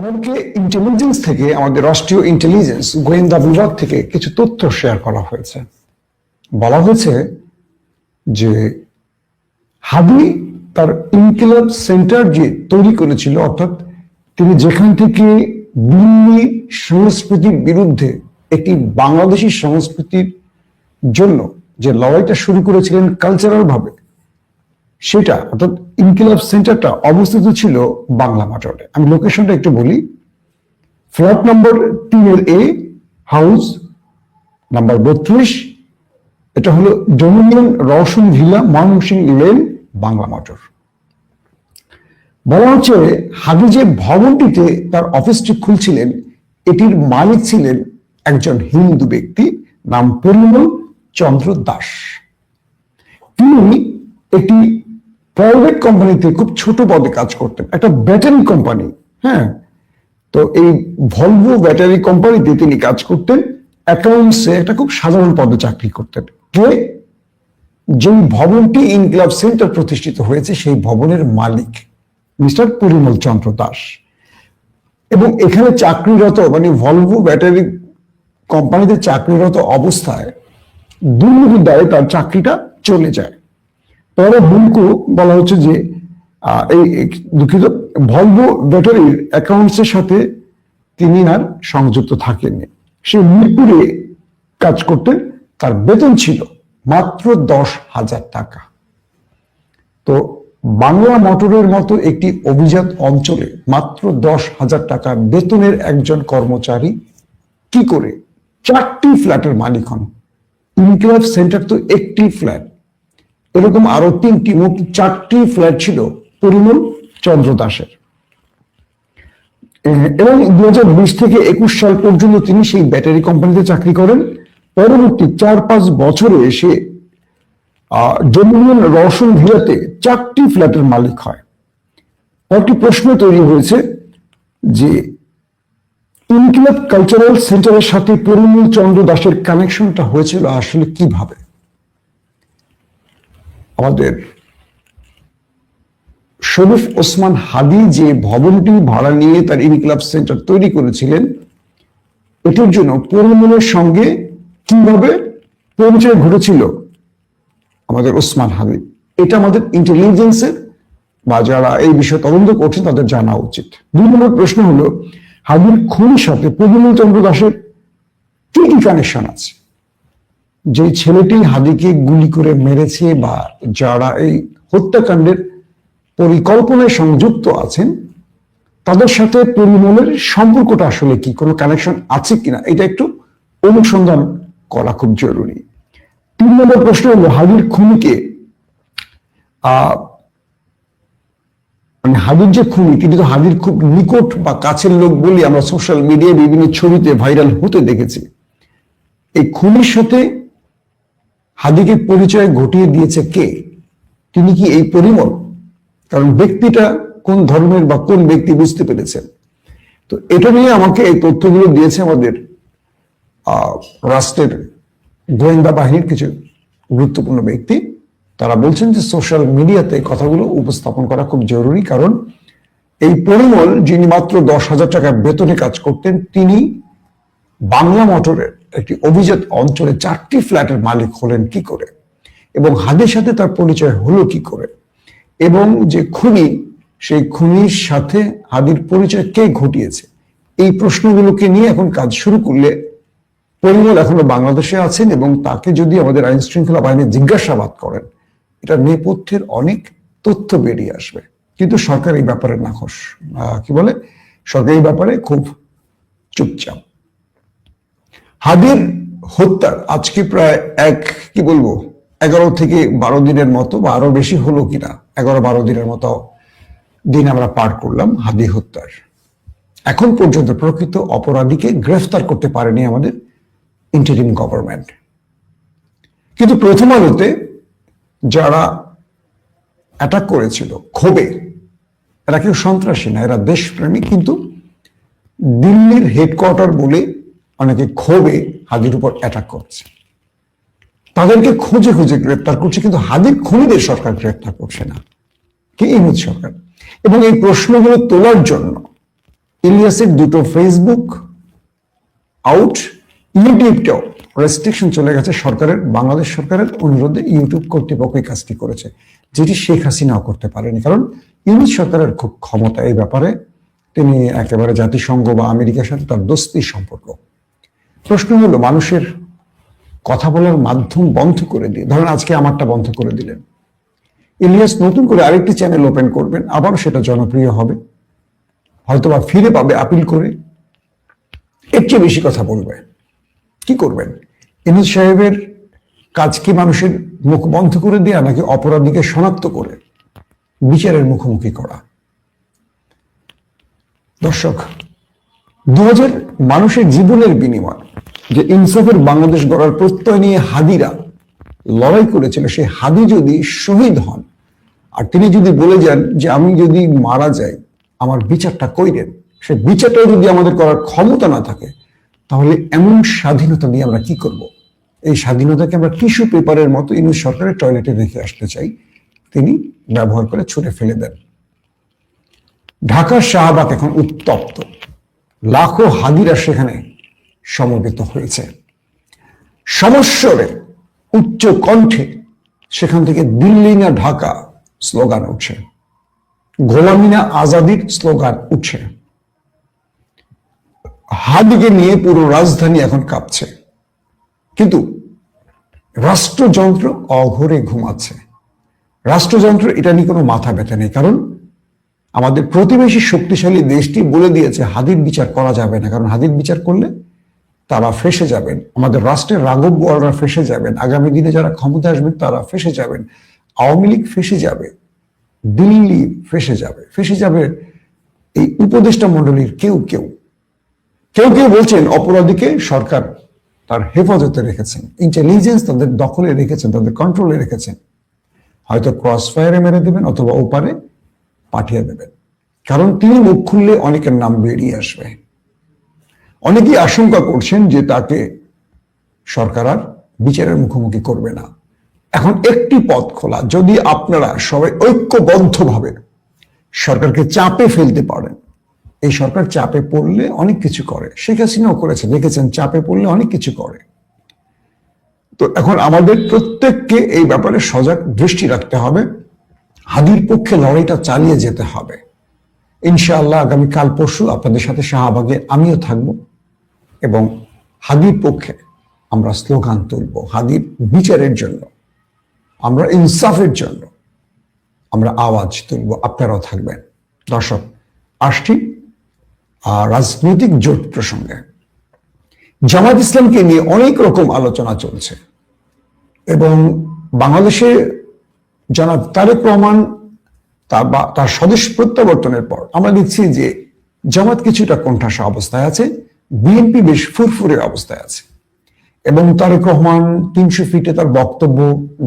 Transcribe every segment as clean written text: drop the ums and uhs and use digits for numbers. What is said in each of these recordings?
আমাদেরকে ইন্টেলিজেন্স থেকে, আমাদের রাষ্ট্রীয় ইন্টেলিজেন্স গোয়েন্দা বিভাগ থেকে কিছু তথ্য শেয়ার করা হয়েছে। বলা হয়েছে যে হাদি তার ইনকিলাব সেন্টার যে তৈরি করেছিল, অর্থাৎ তিনি যেখান থেকে দিল্লি সংস্কৃতির বিরুদ্ধে একটি বাংলাদেশি সংস্কৃতির জন্য যে লড়াইটা শুরু করেছিলেন কালচারাল ভাবে, সেটা অর্থাৎ ইনকিলাব সেন্টারটা অবস্থিত ছিল বাংলা মোটরে। আমি লোকেশনটা একটু বলি। ফ্ল্যাট নম্বর 3-A, হাউস নাম্বার 32, এটা হলো dominion Roshan villa, Mymensingh lane, Bangla motor. বলা হচ্ছে হাদি যে ভবনটিতে তার অফিসটি খুলছিলেন, এটির মালিক ছিলেন একজন হিন্দু ব্যক্তি, নাম পরিমল চন্দ্র দাস। তিনি একটি প্রাইভেট কোম্পানিতে খুব ছোট পদে কাজ করতেন, একটা ব্যাটারি কোম্পানি। হ্যাঁ, তো এই ভলভো ব্যাটারি কোম্পানিতে তিনি কাজ করতেন, অ্যাকাউন্টসে একটা খুব সাধারণ পদে চাকরি করতেন। কে? যেই ভবনটি ইনকিলাব সেন্টার প্রতিষ্ঠিত হয়েছে সেই ভবনের মালিক মিস্টার পরিমল চন্দ্র দাস। এবং এখানে চাকরিরত, মানে ভলভো ব্যাটারি কোম্পানিতে চাকরিরত অবস্থায় দুর্নীতির দায়ে তার চাকরিটা চলে যায়। পরে হুমকু বলা হচ্ছে যে এই দুঃখিত, ভলভো ব্যাটারির অ্যাকাউন্টসের সাথে তিনি আর সংযুক্ত থাকেননি। সে মিরপুরে কাজ করতেন, তার বেতন ছিল মাত্র 10,000 টাকা। তো বাংলা মোটরের মতো একটি অভিজাত অঞ্চলে মাত্র 10,000 টাকা বেতনের একজন কর্মচারী কি করে 4টি ফ্ল্যাটের মালিক হন? ইনকিলাব সেন্টার তো একটি ফ্ল্যাট, এরকম আরো 3টি, মোট 4টি ফ্ল্যাট ছিল পরিমল চন্দ্র দাসের। এবং 2020 থেকে 21 সাল পর্যন্ত তিনি সেই ব্যাটারি কোম্পানিতে চাকরি করেন। পরবর্তী 4-5 বছরে সে ডোমিনিয়ন রওশন ভিলাতে 4টি ফ্ল্যাটের মালিক হয়। একটি প্রশ্ন তৈরি হয়েছে যে ইনকিলাব কালচারাল সেন্টারের সাথে পরিমল চন্দ্র দাসের কানেকশনটা হয়েছিল আসলে কিভাবে? আমাদের শরীফ ওসমান হাদি যে ভবনটি ভাড়া নিয়ে তার ইনকিলাব সেন্টার তৈরি করেছিলেন, এটির জন্য পরিমলের সঙ্গে কিভাবে পরিচয় ঘটেছিল আমাদের ওসমান হাদি, এটা আমাদের ইন্টেলিজেন্সের বা যারা এই বিষয়ে তদন্ত করছেন তাদের জানা উচিত। 2 নম্বর প্রশ্ন হলো, হাদির খুনির সাথে পরিমল চন্দ্র দাসের কি কি কানেকশন আছে? যে ছেলেটি হাদিকে গুলি করে মেরেছে বা যারা এই হত্যাকাণ্ডের পরিকল্পনায় সংযুক্ত আছেন, তাদের সাথে পরিমলের সম্পর্কটা আসলে কি, কোনো কানেকশন আছে কিনা, এটা একটু অনুসন্ধান করা খুব জরুরি। 3 নম্বর প্রশ্ন হলো, হাদির খুনিকে মানে হাদির যে খুনি, তিনি তো হাদির খুব নিকট বা কাছের লোক বলি আমরা সোশ্যাল মিডিয়ায় বিভিন্ন ছবিতে ভাইরাল হতে দেখেছি। এই খুনির সাথে হাদিকে পরিচয় ঘটিয়ে দিয়েছে কে? তিনি কি এই পরিমল? কারণ ব্যক্তিটা কোন ধর্মের বা কোন ব্যক্তি বুঝতে পেরেছেন। তো এটা নিয়ে আমাকে এই তথ্যগুলো দিয়েছে আমাদের রাষ্ট্রের গোয়েন্দা বাহিনীর কিছু গুরুত্বপূর্ণ ব্যক্তি। তারা বলছেন যে সোশ্যাল মিডিয়াতে কথাগুলো উপস্থাপন করা খুব জরুরি, কারণ এই পরিমল যিনি মাত্র 10,000 টাকা বেতনে কাজ করতেন, তিনি বাংলা মোটরের একটি অভিজাত অঞ্চলে 4টি ফ্ল্যাটের মালিক হলেন কি করে, এবং হাদির সাথে তার পরিচয় হলো কি করে, এবং যে খুনি, সেই খুনির সাথে হাদির পরিচয় কে ঘটিয়েছে, এই প্রশ্নগুলোকে নিয়ে এখন কাজ শুরু করলে পরিমল এখনো বাংলাদেশে আছেন এবং তাকে যদি আমাদের আইন শৃঙ্খলা বাহিনী জিজ্ঞাসাবাদ করেন, এটা নেপথ্যের অনেক তথ্য বেরিয়ে আসবে। কিন্তু সরকার এই ব্যাপারে নাখোশ, কি বলে, সরকার এই ব্যাপারে খুব চুপচাপ। হাদির হত্যার আজকে প্রায় 11 থেকে 12 দিনের মতো, বা আরো বেশি হলো কিনা, 11-12 দিনের মতো দিন আমরা পার করলাম হাদি হত্যার। এখন পর্যন্ত প্রকৃত অপরাধীকে গ্রেফতার করতে পারেনি আমাদের ইন্টারিম গভর্নমেন্ট। কিন্তু প্রথম আলোতে যারা অ্যাটাক করেছিল ক্ষোভে, এরা কেউ সন্ত্রাসী না, এরা দেশপ্রেমী, কিন্তু দিল্লির হেডকোয়ার্টার বলে অনেকে ক্ষোভে হাদির উপর অ্যাটাক করছে। তাদেরকে খুঁজে খুঁজে গ্রেপ্তার করছে, কিন্তু হাদির খুনিদের সরকার গ্রেপ্তার করছে না। কি ইমেজ সরকার? এবং এই প্রশ্নগুলো তোলার জন্য ইলিয়াসের দুটো ফেসবুক আউট, ইউটিউবটাও রেস্ট্রিকশন চলে গেছে সরকারের, বাংলাদেশ সরকারের অনুরোধে ইউটিউব কর্তৃপক্ষ এই কাজটি করেছে, যেটি শেখ হাসিনাও করতে পারেনি। কারণ ইউনিট সরকারের খুব ক্ষমতা এই ব্যাপারে, তিনি একেবারে জাতিসংঘ বা আমেরিকার সাথে তার দোস্তির সম্পর্ক। প্রশ্ন হলো, মানুষের কথা বলার মাধ্যম বন্ধ করে দিয়ে, ধরেন আজকে আমারটা বন্ধ করে দিলেন, ইলিয়াস নতুন করে আরেকটি চ্যানেল ওপেন করবেন, আবার সেটা জনপ্রিয় হবে, হয়তোবা ফিরে পাবে আপিল করে, এর চেয়ে বেশি কথা বলবে। কি করবেন? ইউনূস সাহেবের কাজ কি মানুষের মুখ বন্ধ করে দেয়া, নাকি অপরাধীকে শনাক্ত করে বিচারের মুখোমুখি করা? দর্শক, 2000 মানুষের জীবনের বিনিময় যে ইনসাফের বাংলাদেশ গড়ার প্রত্যয় নিয়ে হাদিরা লড়াই করেছিল, সেই হাদি যদি শহীদ হন আর তিনি যদি বলে যান যে আমি যদি মারা যাই আমার বিচারটা কইরেন, সে বিচারটাও যদি আমাদের করার ক্ষমতা না থাকে, তাহলে এমন স্বাধীনতা দিয়ে আমরা কি করব? এই স্বাধীনতাকে আমরা টিস্যু পেপারের মতো ইউনূস সরকারের টয়লেটে রেখে আসতে চাই, তিনি ব্যবহার করে ছুঁড়ে ফেলে দেন। ঢাকার শাহবাগ এখন উত্তপ্ত, লাখো হাদিরা সেখানে সমবেত হয়েছে। সমস্বরে উচ্চ কণ্ঠে সেখান থেকে দিল্লি না ঢাকা স্লোগান উঠছে, গোলামি না আজাদির স্লোগান উঠছে। হাদিকে নিয়ে পুরো রাজধানী এখন কাঁপছে, কিন্তু রাষ্ট্রযন্ত্র অঘরে ঘুমাচ্ছে। রাষ্ট্রযন্ত্র এটা নিয়ে কোনো মাথা ব্যথা নেই, কারণ আমাদের প্রতিবেশী শক্তিশালী দেশটি বলে দিয়েছে হাদির বিচার করা যাবে না, কারণ হাদির বিচার করলে তারা ফেসে যাবেন, আমাদের রাষ্ট্রের রাঘব বোয়ালরা ফেসে যাবেন, আগামী দিনে যারা ক্ষমতা আসবেন তারা ফেসে যাবেন, আওয়ামী লীগ ফেসে যাবে, দিল্লি ফেসে যাবে, ফেসে যাবে এই উপদেষ্টা মণ্ডলীর কেউ কেউ কেউ কেউ বলছেন অপরাধীকে সরকার তার হেফাজতে রেখেছেন, ইন্টেলিজেন্স তাদের দখলে রেখেছেন, তাদের কন্ট্রোলে রেখেছেন, হয়তো ক্রস ফায়ারে মেরে দেবেন অথবা ওপারে পাঠিয়ে দেবেন, কারণ তিনি মুখ খুললে অনেকের নাম বেরিয়ে আসবে। অনেকেই আশঙ্কা করছেন যে তাকে সরকার আর বিচারের মুখোমুখি করবে না। এখন একটি পথ খোলা, যদি আপনারা সবাই ঐক্যবদ্ধভাবে সরকারকে চাপে ফেলতে পারেন। এই সরকার চাপে পড়লে অনেক কিছু করে, শেখ হাসিনাও করেছে, দেখেছেন চাপে পড়লে অনেক কিছু করে। তো এখন আমাদের প্রত্যেককে এই ব্যাপারে সজাগ দৃষ্টি রাখতে হবে, হাদির পক্ষে লড়াইটা চালিয়ে যেতে হবে। ইনশাআল্লাহ আগামী কাল পরশু আপনাদের সাথে শাহবাগে আমিও থাকব এবং হাদির পক্ষে আমরা স্লোগান তুলব, হাদির বিচারের জন্য, আমরা ইনসাফের জন্য আমরা আওয়াজ তুলব, আপনারাও থাকবেন। দর্শক, আসছি রাজনৈতিক জোট প্রসঙ্গে। জামাত ইসলামকে নিয়ে অনেক রকম আলোচনা চলছে এবং বাংলাদেশে জনাব তারেক রহমান তার স্বদেশ প্রত্যাবর্তনের পর আমরা দেখছি যে জামাত কিছুটা কোণঠাসা অবস্থায় আছে, বিএনপি বেশ ফুরফুরে অবস্থায় আছে এবং তারেক রহমান 300 ফিটে তার বক্তব্য,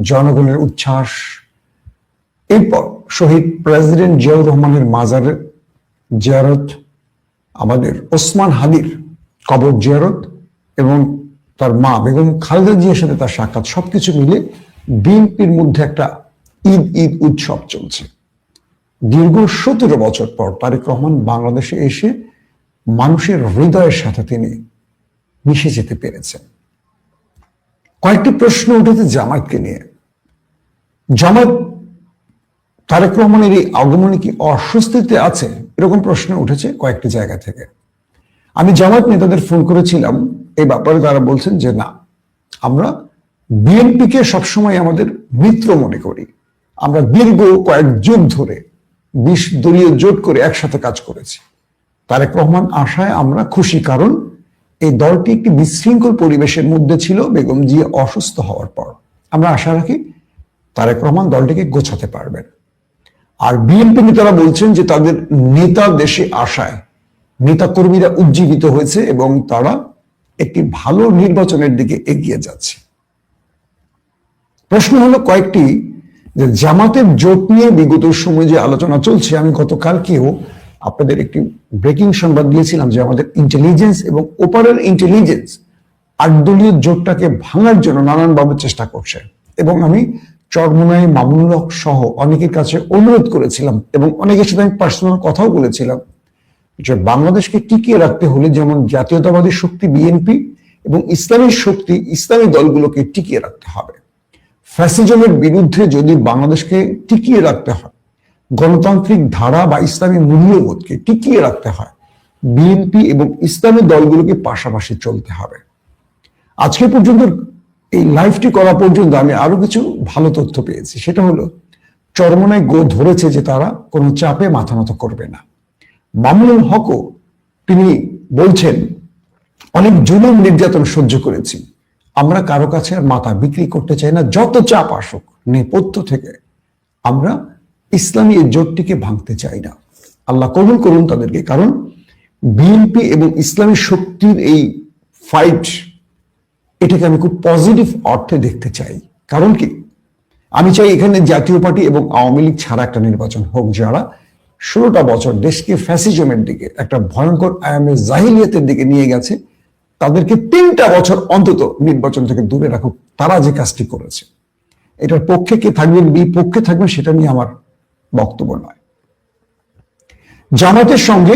জনগণের উচ্ছ্বাস, এরপর শহীদ প্রেসিডেন্ট জিয়াউর রহমানের মাজারের জিয়ারত, আমাদের ওসমান হাদির কবর জিয়ারত এবং তার মা বেগম খালেদা জিয়ার সাথে তার সাক্ষাৎ, সবকিছু মিলে বিএনপির মধ্যে একটা ঈদ উৎসব চলছে। দীর্ঘ 17 বছর পর তারেক রহমান বাংলাদেশে এসে মানুষের হৃদয়ের সাথে তিনি মিশে যেতে পেরেছেন। কয়েকটি প্রশ্ন উঠেছে জামায়াতকে নিয়ে। জামায়াত তারেক রহমানের এই আগমনে কি অস্বস্তিতে আছে, এরকম প্রশ্ন উঠেছে কয়েকটি জায়গা থেকে। আমি জামায়াত নেতাদের ফোন করেছিলাম এই ব্যাপারে, তারা বলছেন যে না, আমরা বিএনপিকে সবসময় আমাদের মিত্র মনে করি, আমরা দীর্ঘ কয়েক যুগ ধরে 20 দলীয় জোট করে একসাথে কাজ করেছি। তারেক রহমান আশায় আমরা খুশি, কারণ এই দলটি একটি বিশৃঙ্খল পরিবেশের মধ্যে ছিল বেগম জিয়া অসুস্থ হওয়ার পর। আমরা আশা রাখি তারেক রহমান দলটিকে গোছাতে পারবেন। আর বিএনপি নেতারা বলছেন যে তাদের নেতা দেশে আসায় নেতা কর্মীরা উজ্জীবিত হয়েছে এবং তারা একটি ভালো নির্বাচনের দিকে এগিয়ে যাচ্ছে। প্রশ্ন হলো কয়েকটি, যে জামাতের জোট নিয়ে বিগত সময়ে যে আলোচনা চলছে, আমি গতকালকেও আপনাদের একটি ব্রেকিং সংবাদ দিয়েছিলাম যে আমাদের ইন্টেলিজেন্স এবং ওপারের ইন্টেলিজেন্স 8 দলীয় জোটটাকে ভাঙার জন্য নানানভাবে চেষ্টা করছে এবং আমি চরমোনাই, মামুনুল হক সহ অনেকের কাছে অনুরোধ করেছিলাম এবং অনেকের সাথে আমি পার্সোনাল কথাও বলেছিলাম যে বাংলাদেশকে টিকিয়ে রাখতে হলে যেমন জাতীয়তাবাদী শক্তি বিএনপি এবং ইসলামী শক্তি ইসলামী দলগুলোকে টিকিয়ে রাখতে হবে। ফ্যাসিজমের বিরুদ্ধে যদি বাংলাদেশকে টিকিয়ে রাখতে হয়, গণতান্ত্রিক ধারা বা ইসলামী মূল্যবোধকে টিকিয়ে রাখতে হয়, বিএনপি এবং ইসলামী দলগুলোকে পাশাপাশি চলতে হবে। আজকে পর্যন্ত এই লাইভটি করা পর্যন্ত আমি আরো কিছু ভালো তথ্য পেয়েছি। সেটা হলো চরমনায় গো ধরেছে যে তারা কোনো চাপে মাথা নত করবে না। মামুনুল হকও তিনি বলছেন অনেক জুলুম নির্যাতন সহ্য করেছি, আমরা কারো কাছে আর মাথা বিক্রি করতে চাই না, যত চাপ আসুক নেপথ্য থেকে আমরা ইসলামী এই জোটটিকে ভাঙতে চাই না। আল্লাহ কবুল করুন তাদেরকে। কারণ বিএনপি এবং ইসলামী শক্তির এই ফাইট, এটাকে আমি খুব পজিটিভ অর্থে দেখতে চাই। কারণ কি, আমি চাই এখানে জাতীয় পার্টি এবং আওয়ামী লীগ ছাড়া একটা নির্বাচন হোক, যারা 16টা বছর দেশকে ফ্যাসিজমের দিকে, একটা ভয়ঙ্কর আয়ামে জাহিলিয়াতের দিকে নিয়ে গেছে, তাদেরকে 3টা বছর অন্তত নির্বাচন থেকে দূরে রাখুক। তারা যে কাজটি করেছে, এটার পক্ষে কে থাকবেন বিপক্ষে থাকবেন সেটা নিয়ে আমার বক্তব্য নয়। জামাতের সঙ্গে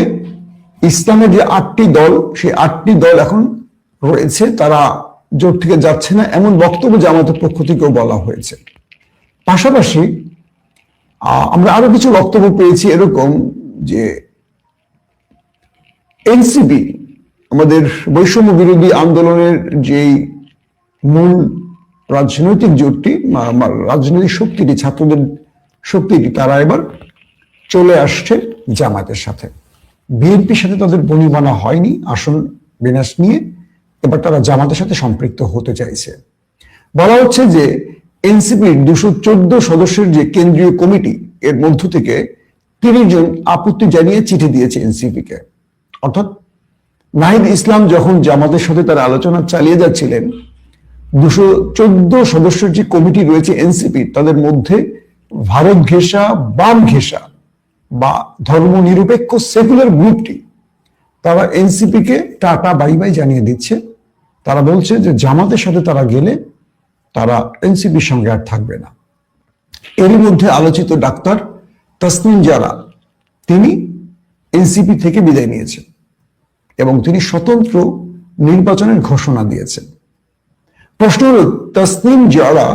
ইসলামের যে 8টি দল, সেই 8টি দল এখন রয়েছে, তারা জোট থেকে যাচ্ছে না, এমন বক্তব্য জামাতের পক্ষ থেকেও বলা হয়েছে। পাশাপাশি আমরা আরো কিছু বক্তব্য পেয়েছি এরকম যে এনসিপি, আমাদের বৈষম্য বিরোধী আন্দোলনের যেই মূল রাজনৈতিক জোটটি, রাজনৈতিক শক্তিটি, ছাত্রদের শক্তিটি, তারা এবার চলে আসছে জামাতের সাথে। বিএনপির সাথে তাদের বনিবনা হয়নি আসন বিন্যাস নিয়ে, এবার তারা জামাতের সাথে সম্পৃক্ত হতে চাইছে। বলা হচ্ছে যে এনসিপির 214 সদস্যের যে কেন্দ্রীয় কমিটি, এর মধ্য থেকে 30 জন আপত্তি জানিয়ে চিঠি দিয়েছে এনসিপিকে। অর্থাৎ নাহিদ ইসলাম যখন জামাতের সাথে তারা আলোচনা চালিয়ে যাচ্ছিলেন, 214 সদস্যের যে কমিটি রয়েছে এনসিপি, তাদের মধ্যে ভারত ঘেঁষা, বাম ঘেঁষা বা ধর্মনিরপেক্ষ সেকুলার গ্রুপটি, তারা এনসিপিকে টাটা বাই বাই জানিয়ে দিচ্ছে। তারা বলছে যে জামাতের সাথে তারা গেলে তারা এনসিপির সঙ্গে আর থাকবে না। এরই মধ্যে আলোচিত ডাক্তার তাসনিম জারা, তিনি এনসিপি থেকে বিদায় নিয়েছেন এবং তিনি স্বতন্ত্র নির্বাচনের ঘোষণা দিয়েছেন। প্রশ্ন হল, তাসনিম জারা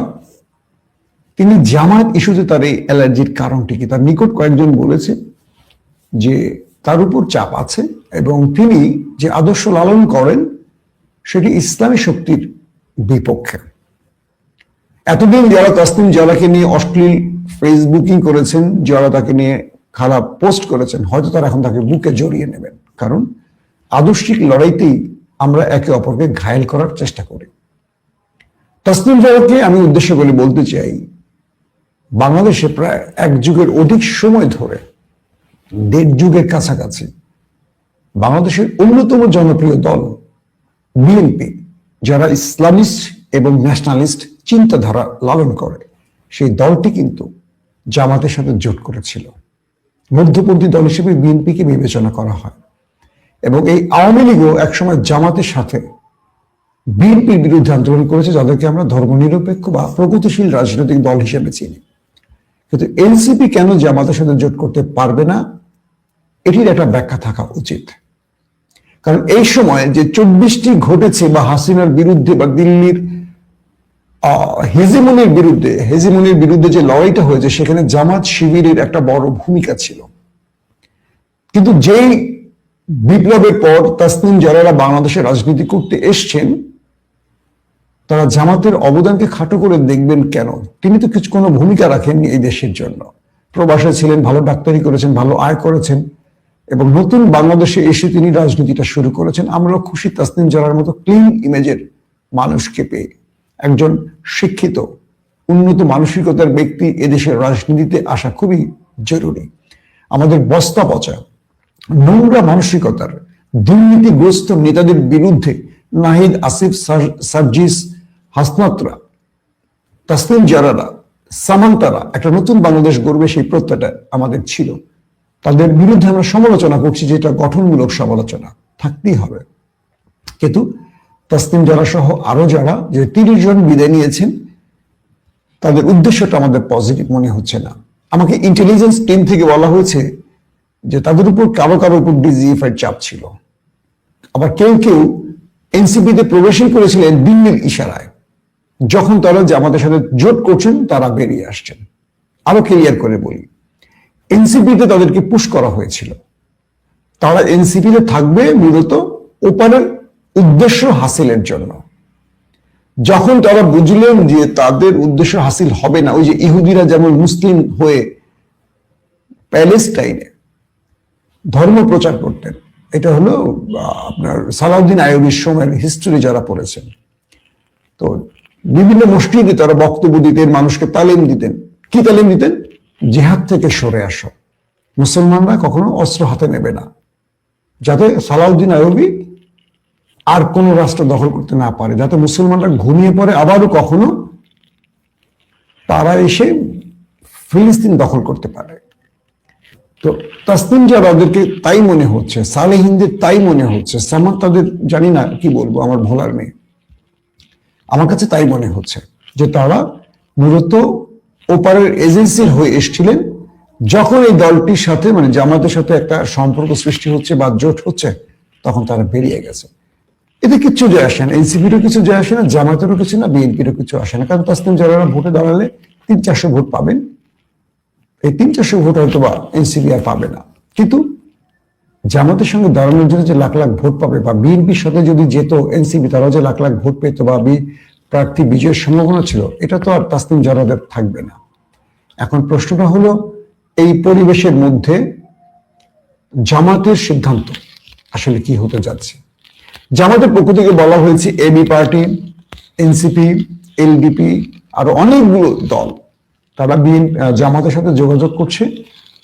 তিনি জামায়াত ইস্যুতে তার এই অ্যালার্জির কারণটি কি? তার নিকট কয়েকজন বলেছে যে তার উপর চাপ আছে এবং তিনি যে আদর্শ লালন করেন সেটি ইসলামী শক্তির বিপক্ষে। এতদিন যারা তাসনিম জারাকে নিয়ে অশ্লীল ফেসবুকিং করেছেন, যারা তাকে নিয়ে খারাপ পোস্ট করেছেন, হয়তো তারা এখন তাকে বুকে জড়িয়ে নেবেন। কারণ আদর্শিক লড়াইতেই আমরা একে অপরকে ঘায়েল করার চেষ্টা করি। তাসনিম জারাকে আমি উদ্দেশ্য করে বলতে চাই, বাংলাদেশে প্রায় 1 যুগের অধিক সময় ধরে, 1.5 যুগের কাছাকাছি, বাংলাদেশের অন্যতম জনপ্রিয় দল বিএনপি, যারা ইসলামিস্ট এবং ন্যাশনালিস্ট চিন্তাধারা লালন করে, সেই দলটি কিন্তু জামাতের সাথে জোট করেছিল। মধ্যপন্থী দল হিসেবে বিএনপিকে বিবেচনা করা হয় এবং এই আওয়ামী লীগও একসময় জামাতের সাথে বিএনপির বিরুদ্ধে আন্দোলন করেছে, যাদেরকে আমরা ধর্মনিরপেক্ষ বা প্রগতিশীল রাজনৈতিক দল হিসেবে চিনি। কিন্তু এনসিপি কেন জামাতের সাথে জোট করতে পারবে না, এটির একটা ব্যাখ্যা থাকা উচিত। কারণ এই সময় যে 24টি ঘটেছে, বা হাসিনার বিরুদ্ধে বা দিল্লির হেজিমনির বিরুদ্ধে যে লড়াইটা হয়েছে, সেখানে জামাত শিবিরের একটা বড় ভূমিকা ছিল। কিন্তু যেই বিপ্লবের পর তাসনিম জারারা বাংলাদেশে রাজনীতি করতে এসছেন, তারা জামাতের অবদানকে খাটো করে দেখবেন কেন? তিনি তো কোনো ভূমিকা রাখেননি এই দেশের জন্য। প্রবাসে ছিলেন, ভালো ডাক্তারি করেছেন, ভালো আয় করেছেন এবং নতুন বাংলাদেশে এসে তিনি রাজনীতিটা শুরু করেছেন। আমরা খুশি তাসনিম জারার মতো ক্লিন ইমেজের মানুষকে পেয়ে। একজন শিক্ষিত, উন্নত মানসিকতার ব্যক্তি এদেশের রাজনীতিতে আসা খুবই জরুরি। আমাদের বস্তা পচা, নোংরা মানসিকতার, দুর্নীতিগ্রস্ত নেতাদের বিরুদ্ধে নাহিদ, আসিফ, সার্জিস, হাসনাতরা, তাসনিম জারারা, সামান্তারা একটা নতুন বাংলাদেশ গড়বে, সেই প্রত্যয়টা আমাদের ছিল। তাদের বিরুদ্ধে আমরা সমালোচনা করছি, যেটা গঠনমূলক সমালোচনা, থাকতেই হবে। কিন্তু তাসনিম জারা সহ আরো যারা, যে 30 জন বিদায় নিয়েছেন, তাদের উদ্দেশ্যটা আমাদের পজিটিভ মনে হচ্ছে না। আমাকে ইন্টেলিজেন্স টিম থেকে বলা হয়েছে যে তাদের উপর কারো কারো উপর ডিজিএফআই চাপ ছিল। আবার কেউ কেউ এনসিপিতে প্রবেশই করেছিলেন দিল্লির ইশারায়। যখন তারা জামাতের সাথে জোট করছেন তারা বেরিয়ে আসছেন। আরো ক্লিয়ার করে বলি, এনসিপিতে তাদেরকে পুশ করা হয়েছিল। তারা এনসিপিতে থাকবে মূলত ওপারের উদ্দেশ্য হাসিলের জন্য। যখন তারা বুঝলেন যে তাদের উদ্দেশ্য হাসিল হবে না, ওই যে ইহুদিরা যেমন মুসলিম হয়ে প্যালেস্টাইনে ধর্ম প্রচার করতেন, এটা হলো আপনার সালাউদ্দিন আইয়ুবীর সময়ের হিস্ট্রি যারা পড়েছেন। তো বিভিন্ন মসজিদে তারা বক্তব্য দিতেন, মানুষকে তালিম দিতেন। কি তালিম দিতেন? জিহাদ থেকে সরে আসো, মুসলমানরা কখনো অস্ত্র হাতে নেবে না, যাতে সালাউদ্দিন আইয়ুবী আর কোন রাষ্ট্র দখল করতে না পারে, যাতে মুসলমানরা ঘুমিয়ে পড়ে আবারও কখনো তারা এসে ফিলিস্তিন দখল করতে পারে। তো তাসনিম জারাদেরকে তাই মনে হচ্ছে, সালেহিনদের তাই মনে হচ্ছে, সামাদ তাদের জানি না কি বলবো, আমার ভোলার নেই, আমার কাছে তাই মনে হচ্ছে যে তারা মূলত ওপারের এজেন্সির হয়ে এসেছিলেন। যখন এই দলটির সাথে মানে জামাতের সাথে একটা সম্পর্ক সৃষ্টি হচ্ছে বা জোট হচ্ছে, তখন তারা বেরিয়ে গেছে। এতে কিচ্ছু যায় আসে না, এনসিপিরও কিছু যায় আসে না, জামাতেরও কিছু না, বিএনপিরও কিছু আসে না। কারণ তাসনিম জারারা ভোটে দাঁড়ালে 300-400 ভোট পাবেন, এই 300-400 ভোট হয়তো বা এনসিপি আর পাবে না। কিন্তু জামাতের সঙ্গে দাঁড়ানোর জন্য যে লাখ লাখ ভোট পাবে, বা বিএনপির সাথে যদি যেত এনসিপি, তারাও যে লাখ লাখ ভোট পেত বা প্রার্থী বিজয়ের সম্ভাবনা ছিল, এটা তো আর তাসনিম জারাদের থাকবে না। এখন প্রশ্নটা হলো, এই পরিবেশের মধ্যে জামাতের সিদ্ধান্ত আসলে কি হতে যাচ্ছে? জামাতের পক্ষ থেকে বলা হয়েছে এবি পার্টি, এনসিপি, এলডিপি, আরো অনেকগুলো দল তারা জামাতের সাথে যোগাযোগ করছে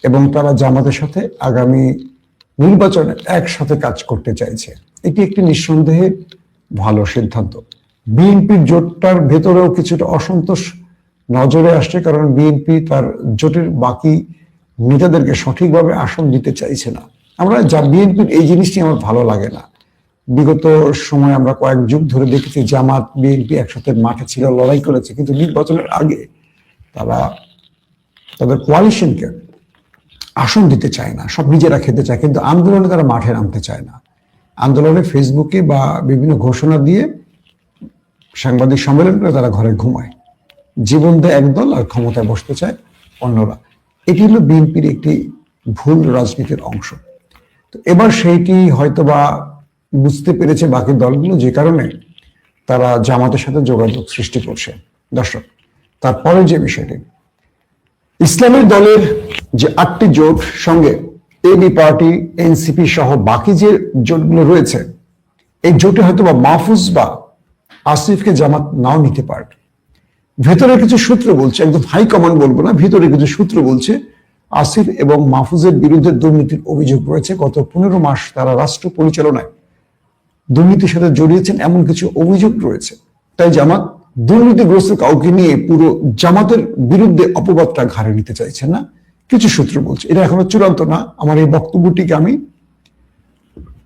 এবং তারা জামাতের সাথে আগামী নির্বাচনে একসাথে কাজ করতে চাইছে। এটি একটি নিঃসন্দেহে ভালো সিদ্ধান্ত। বিএনপির জোটটার ভেতরেও কিছুটা অসন্তোষ নজরে আসছে, কারণ বিএনপি তার জোটের বাকি নেতাদেরকে সঠিকভাবে আসন দিতে চাইছে না। বিএনপির এই জিনিসটি আমার ভালো লাগে না। বিগত সময় আমরা কয়েক যুগ ধরে দেখেছি জামাত বিএনপি একসাথে মাঠে ছিল, লড়াই করেছে, কিন্তু নির্বাচনের আগে তারা তাদের কোয়ালিশনকে আসন দিতে চায় না, সব নিজেরা খেতে চায়, কিন্তু আন্দোলনে তারা মাঠে নামতে চায় না। আন্দোলনে ফেসবুকে বা বিভিন্ন ঘোষণা দিয়ে সাংবাদিক সম্মেলন করে তারা ঘরে ঘুমায়। জীবন দেয় একদল আর ক্ষমতায় বসতে চায় অন্যরা। এটি হলো বিএনপির একটি ভুল রাজনীতির অংশ। তো এবার সেইটি হয়তোবা বুঝতে পেরেছে বাকি দলগুলো, যে কারণে তারা জামাতের সাথে যোগাযোগ সৃষ্টি করছে। দর্শক, তারপরে যে বিষয়টি, ইসলামের দলের যে 8টি জোট সঙ্গে এবি পার্টি, এনসিপি সহ বাকি যে জোটগুলো রয়েছে, এই জোটে হয়তোবা মাহফুজ বা আসিফকে জামাত নাও নিতে পারে। ভেতরে কিছু সূত্র বলছে, একদম হাই কমান্ড বলবো না, ভেতরে কিছু সূত্র বলছে আসিফ এবং মাহফুজের বিরুদ্ধে দুর্নীতির অভিযোগ রয়েছে। গত 15 মাস তারা রাষ্ট্র পরিচালনায় দুর্নীতির সাথে জড়িয়েছেন, এমন কিছু অভিযোগ রয়েছে। তাই জামাত দুর্নীতিগ্রস্ত কাউকে নিয়ে পুরো জামাতের বিরুদ্ধে অপবাদটা ঘাড়ে নিতে চাইছে না, কিছু সূত্র বলছে। এটা এখনো চূড়ান্ত না। আমার এই বক্তব্যটিকে আমি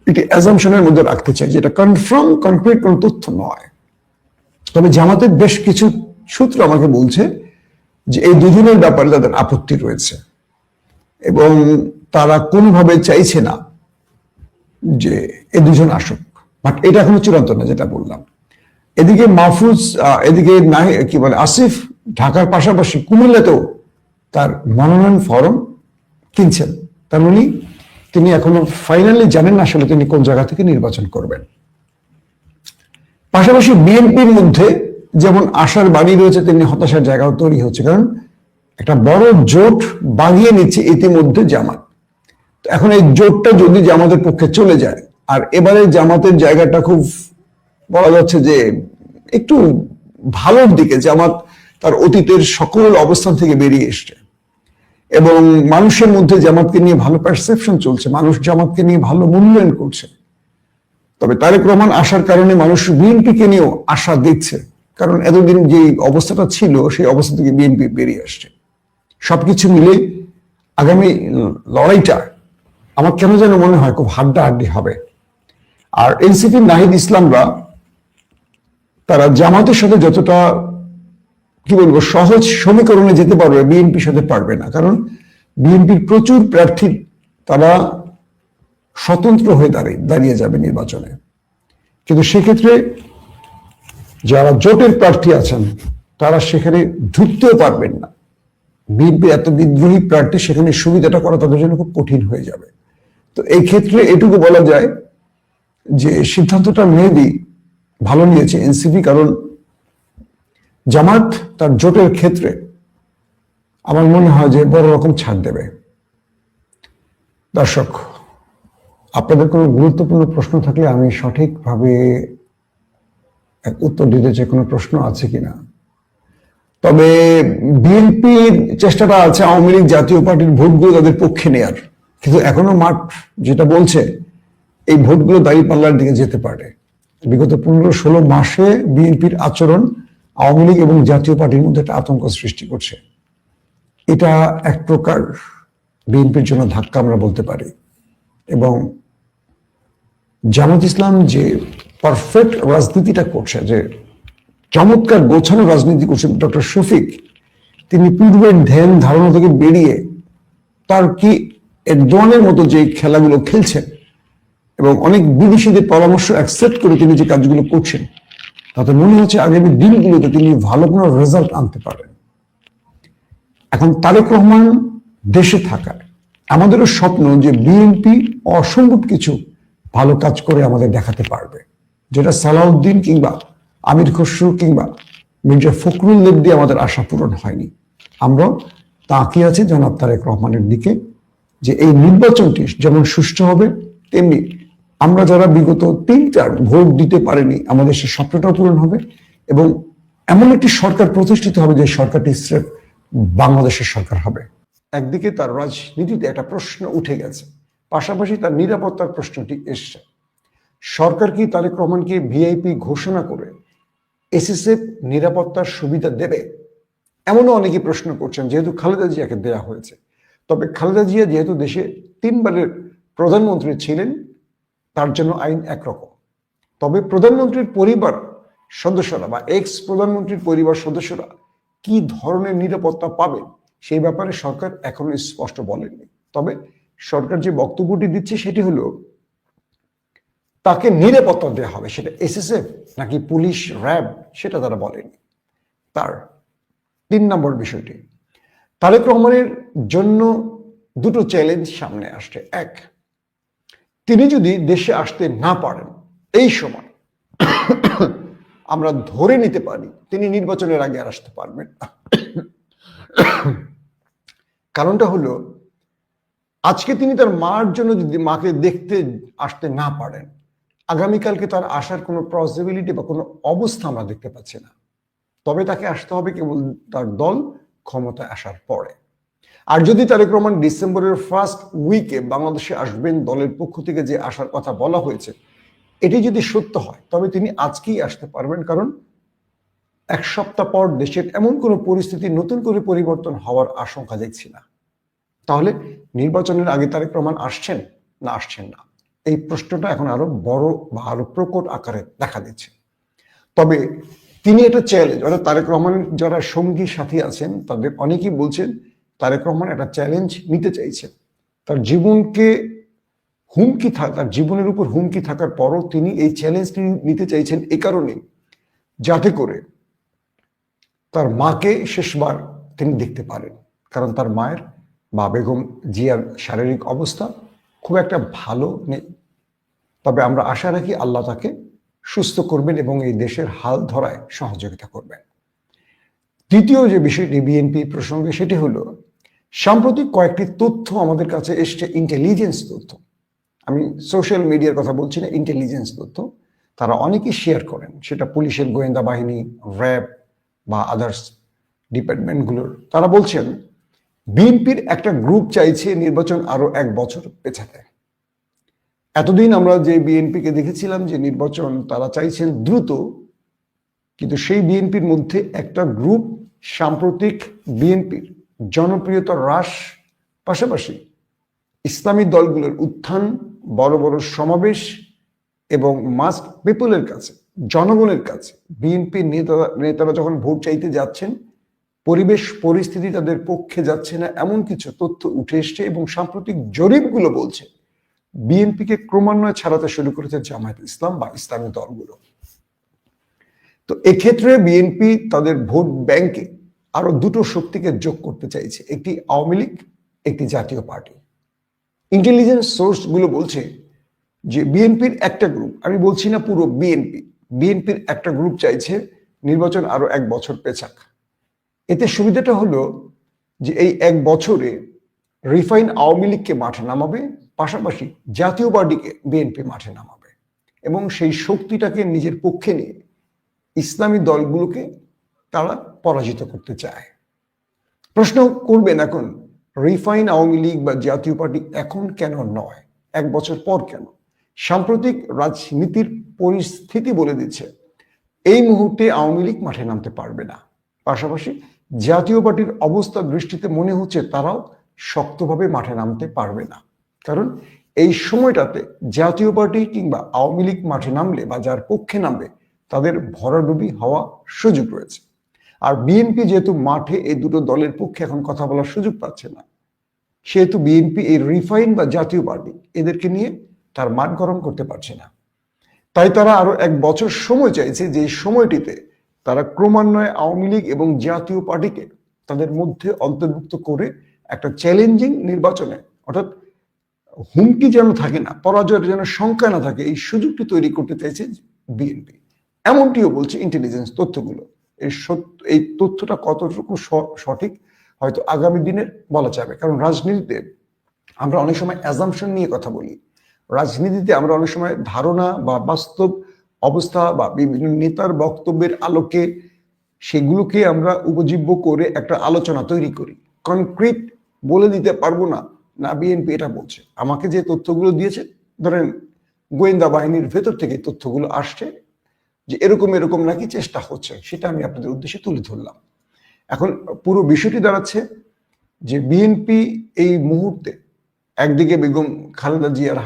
এটি অ্যাজাম্পশনের মধ্যে রাখতে চাই, যেটা কনফার্ম কনক্রিট কোনো তথ্য নয়। তবে জামাতের বেশ কিছু সূত্র আমাকে বলছে যে এই দুজনের ব্যাপারে তাদের আপত্তি রয়েছে এবং তারা কোনোভাবে চাইছে না যে এই দুজন আসুক। বাট এটা এখনো চূড়ান্ত না, যেটা বললাম। এদিকে মাহফুজ, এদিকে কি বলে আসিফ ঢাকার পাশাপাশি কুমিল্লাতেও তার মনোনয়ন ফরম কিনছেন। তার মানে তিনি এখনো ফাইনালি জানেন না আসলে তিনি কোন জায়গা থেকে নির্বাচন করবেন। পাশাপাশি বিএনপির মধ্যে যেমন আশার বাণী রয়েছে, তেমনি হতাশার জায়গাও তৈরি হচ্ছে, কারণ একটা বড় জোট বাগিয়ে নিচ্ছে ইতিমধ্যে জামাত। এখন এই জোটটা যদি জামাতের পক্ষে চলে যায়, আর এবারে জামাতের জায়গাটা খুব বলা যাচ্ছে যে একটু ভালোর দিকে, জামাত তার অতীতের সকল অবস্থান থেকে বেরিয়ে এসছে এবং মানুষের মধ্যে জামাতকে নিয়ে ভালো পারসেপশন চলছে, মানুষ জামাতকে নিয়ে ভালো মূল্যায়ন করছে। তবে তারেক রহমান আসার কারণে মানুষ বিএনপিকে নিয়েও আশা দিচ্ছে, কারণ এতদিন যে অবস্থাটা ছিল সেই অবস্থা থেকে বিএনপি বেরিয়ে আসছে। সবকিছু মিলে আগামী লড়াইটা আমার কেন যেন মনে হয় খুব হাড্ডাহাড্ডি হবে। আর এনসিপি নাহিদ ইসলামরা তারা জামাতের সাথে যতটা কি বলবো সহজ সমীকরণে যেতে পারবে, বিএনপির সাথে পারবে না। কারণ বিএনপির প্রচুর প্রার্থী তারা স্বতন্ত্র হয়ে দাঁড়িয়ে যাবে নির্বাচনে। কিন্তু সেক্ষেত্রে যারা জোটের প্রার্থী আছেন তারা সেখানে ঢুকতেও পারবেন না। বিএনপি এত বিদ্রোহী প্রার্থী, সেখানে সুবিধাটা করা তাদের জন্য খুব কঠিন হয়ে যাবে। তো এই ক্ষেত্রে এটুকু বলা যায় যে সিদ্ধান্তটা মেবি ভালো নিয়েছে এনসিপি, কারণ জামাত তার জোটের ক্ষেত্রে আমার মনে হয় যে বড় রকম ছাড় দেবে। দর্শক, আপনাদের কোনো গুরুত্বপূর্ণ প্রশ্ন থাকলে আমি সঠিকভাবে উত্তর দিতে চাই, কোনো প্রশ্ন আছে কিনা। তবে বিএনপির চেষ্টাটা আছে আওয়ামী লীগ জাতীয় পার্টির ভোটগুলো তাদের পক্ষে নেয়ার, কিন্তু এখনো মাঠ যেটা বলছে এই ভোটগুলো দাঁড়িপাল্লার দিকে যেতে পারে। বিগত 15-16 মাসে বিএনপির আচরণ আওয়ামী লীগ এবং জাতীয় পার্টির মধ্যে একটা আতঙ্ক সৃষ্টি করছে। এটা এক প্রকার বিএনপির জন্য ধাক্কা আমরা বলতে পারি। এবং জামাত ইসলাম যে পারফেক্ট রাজনীতিটা করছে, যে চমৎকার গোছানো রাজনীতি করছেন ডক্টর শফিক, তিনি পূর্বের ধ্যান ধারণা থেকে বেরিয়ে তার কি এরদোয়ানের মতো যে খেলাগুলো খেলছেন এবং অনেক বিদেশিদের পরামর্শ অ্যাকসেপ্ট করে তিনি যে কাজগুলো করছেন, তাতে মনে হচ্ছে আগামী দিনগুলোতে তিনি ভালো কোনো রেজাল্ট আনতে পারেন। এখন তারেক রহমান দেশে থাকায় আমাদেরও স্বপ্ন যে বিএনপি অসম্ভব কিছু ভালো কাজ করে আমাদের দেখাতে পারবে, যেটা সালাউদ্দিন কিংবা আমির খসরু কিংবা মির্জা ফখরুল্লাহ দিয়ে আমাদের আশা পূরণ হয়নি। আমরা তাকিয়ে আছি জনাব তারেক রহমানের দিকে, যে এই নির্বাচনটি যেমন সুষ্ঠু হবে, তেমনি আমরা যারা বিগত 3 ভোট দিতে পারিনি আমাদের সে স্বপ্নটাও পূরণ হবে, এবং এমন একটি সরকার প্রতিষ্ঠিত হবে যে সরকারটি স্রেফ বাংলাদেশের সরকার হবে। একদিকে তার রাজনীতিতে একটা প্রশ্ন উঠে গেছে, পাশাপাশি তার নিরাপত্তার প্রশ্নটি এসছে। সরকার কি তারেক রহমানকে ভিআইপি ঘোষণা করে এসএসএফ নিরাপত্তার সুবিধা দেবে? এমনও অনেকে প্রশ্ন করছেন, যেহেতু খালেদা জিয়াকে দেয়া হয়েছে। তবে খালেদা জিয়া যেহেতু দেশে 3বারের প্রধানমন্ত্রী ছিলেন, তার জন্য আইন একরকম। তবে প্রধানমন্ত্রীর পরিবার সদস্যরা বা এক্স প্রধানমন্ত্রীর পরিবার সদস্যরা কি ধরনের নিরাপত্তা পাবেন সেই ব্যাপারে সরকার এখনো স্পষ্ট বলেননি। তবে সরকার যে বক্তব্যটি দিচ্ছে সেটি হলো তাকে নিরাপত্তা দেওয়া হবে, সেটা এসএসএফ নাকি পুলিশ, র্যাব, সেটা তারা বলেনি। তার 3 নম্বর বিষয়টি, তারেক রহমানের জন্য 2টো চ্যালেঞ্জ সামনে আসছে। এক, তিনি যদি দেশে আসতে না পারেন এই সময়, আমরা ধরে নিতে পারি তিনি নির্বাচনের আগে আর আসতে পারবেন না। কারণটা হলো, আজকে তিনি তার মার জন্য যদি মাকে দেখতে আসতে না পারেন, আগামীকালকে তার আসার কোনো পসিবিলিটি বা কোনো অবস্থা আমরা দেখতে পাচ্ছি না। তবে তাকে আসতে হবে কেবল তার দল ক্ষমতায় আসার পরে। আর যদি তারেক রহমান ডিসেম্বরের ফার্স্ট উইকে বাংলাদেশে আসবেন, দলের পক্ষ থেকে যে আসার কথা বলা হয়েছে, এটি যদি সত্য হয় তবে তিনি আজকেই আসতে পারবেন। কারণ 1 সপ্তাহ পর দেশের এমন কোনো পরিস্থিতি নতুন করে পরিবর্তন হওয়ার আশঙ্কা দেখছি না। তাহলে নির্বাচনের আগে তারেক রহমান আসছেন না আসছেন না, এই প্রশ্নটা এখন আরো বড় বা আরো প্রকট আকারে দেখা দিচ্ছে। তবে তিনি এটা চ্যালেঞ্জ, অর্থাৎ তারেক রহমানের যারা সঙ্গী সাথী আছেন তাদের অনেকেই বলছেন তারেক রহমান একটা চ্যালেঞ্জ নিতে চাইছেন। তার জীবনকে তার জীবনের উপর হুমকি থাকার পরও তিনি এই চ্যালেঞ্জটি নিতে চাইছেন এই কারণে, যাতে করে তার মাকে শেষবার তিনি দেখতে পারেন। কারণ তার মায়ের বা বেগম জিয়ার শারীরিক অবস্থা খুব একটা ভালো নেই। তবে আমরা আশা রাখি আল্লাহ তাকে সুস্থ করবেন এবং এই দেশের হাল ধরায় সহযোগিতা করবেন। দ্বিতীয় যে বিষয়টি বিএনপি প্রসঙ্গে, সেটি হলো সাম্প্রতিক কয়েকটি তথ্য আমাদের কাছে এসছে, ইন্টেলিজেন্স তথ্য। আমি সোশ্যাল মিডিয়ার কথা বলছি না, ইন্টেলিজেন্স তথ্য তারা অনেকেই শেয়ার করেন, সেটা পুলিশের গোয়েন্দা বাহিনী, র্যাব বা আদার্স ডিপার্টমেন্টগুলোর। তারা বলছেন বিএনপির একটা গ্রুপ চাইছে নির্বাচন আরো 1 বছর পেছাতে। এতদিন আমরা যে বিএনপিকে দেখেছিলাম যে নির্বাচন তারা চাইছেন দ্রুত, কিন্তু সেই বিএনপির মধ্যে একটা গ্রুপ সাম্প্রতিক বিএনপির জনপ্রিয়তা হ্রাস, পাশাপাশি ইসলামী দলগুলোর উত্থান, বড় বড় সমাবেশ এবং মাস পিপলের কাছে, জনগণের কাছে বিএনপির নেতারা যখন ভোট চাইতে যাচ্ছেন, পরিবেশ পরিস্থিতি তাদের পক্ষে যাচ্ছে না, এমন কিছু তথ্য উঠে এসছে এবং সাম্প্রতিক জরিপগুলো বলছে বিএনপিকে ক্রমান্বয়ে ছাড়াতে শুরু করেছে জামায়াত ইসলাম বা ইসলামী দলগুলো। তো এক্ষেত্রে বিএনপি তাদের ভোট ব্যাংকে আরো দুটো শক্তিকে যোগ করতে চাইছে, একটি আওয়ামী লীগ, একটি জাতীয় পার্টি। ইন্টেলিজেন্স সোর্স গুলো বলছে যে বিএনপির একটা গ্রুপ, আমি বলছি না পুরো বিএনপির একটা গ্রুপ চাইছে নির্বাচন আরো 1 বছর পেছাক। এতে সুবিধাটা হলো যে এই 1 বছরে রিফাইন আওয়ামী লীগকে মাঠে নামাবে, পাশাপাশি জাতীয় পার্টিকে বিএনপি মাঠে নামাবে এবং সেই শক্তিটাকে নিজের পক্ষে নিয়ে ইসলামী দলগুলোকে তারা পরাজিত করতে চায়। প্রশ্ন করবেন এখন, রিফাইন আওয়ামী লীগ বা জাতীয় পার্টি এখন কেন নয়, 1 বছর পর কেন? সাম্প্রতিক রাজনীতির পরিস্থিতি বলে দিচ্ছে এই মুহূর্তে আওয়ামী লীগ মাঠে নামতে পারবে না। পাশাপাশি জাতীয় পার্টির অবস্থা দৃষ্টিতে মনে হচ্ছে তারাও শক্তভাবে মাঠে নামতে পারবে না, কারণ এই সময়টাতে জাতীয় পার্টি কিংবা আওয়ামী লীগ মাঠে নামলে বা যার পক্ষে নামবে তাদের ভরাডুবি হওয়া সুযোগ রয়েছে। আর বিএনপি যেহেতু মাঠে এই দুটো দলের পক্ষে এখন কথা বলার সুযোগ পাচ্ছে না, সেহেতু বিএনপি এই রিফাইন বা জাতীয় পার্টি এদেরকে নিয়ে তার মাঠ গরম করতে পারছে না। তাই তারা আরো 1 বছর সময় চাইছে, যে সময়টিতে তারা ক্রমান্বয়ে আওয়ামী লীগ এবং জাতীয় পার্টিকে তাদের মধ্যে অন্তর্ভুক্ত করে একটা চ্যালেঞ্জিং নির্বাচনে, অর্থাৎ হুমকি যেন থাকে না, পরাজয়ের যেন শঙ্কা না থাকে, এই সুযোগটি তৈরি করতে চাইছে বিএনপি। এমনটিও বলছে ইন্টেলিজেন্স তথ্যগুলো। এই তথ্যটা কতটুকু সঠিক হয়তো আগামী দিনের বলা যাবে, কারণ রাজনীতিতে আমরা অনেক সময় অ্যাজাম্পশন নিয়ে কথা বলি। রাজনীতিতে আমরা অনেক সময় ধারণা বা বাস্তব অবস্থা বা বিভিন্ন নেতার বক্তব্যের আলোকে সেগুলোকে আমরা উপজীব্য করে একটা আলোচনা তৈরি করি। কনক্রিট বলে দিতে পারবো না, না বিএনপি এটা বলছে। আমাকে যে তথ্যগুলো দিয়েছে, ধরেন গোয়েন্দা বাহিনীর ভেতর থেকে তথ্যগুলো আসছে যে এরকম এরকম নাকি চেষ্টা হচ্ছে, সেটা আমি আপনাদের উদ্দেশ্যে তুলে ধরলাম। এখন পুরো বিষয়টি দাঁড়াচ্ছে যে বিএনপি এই মুহূর্তে একদিকে বেগম খালেদা জিয়ার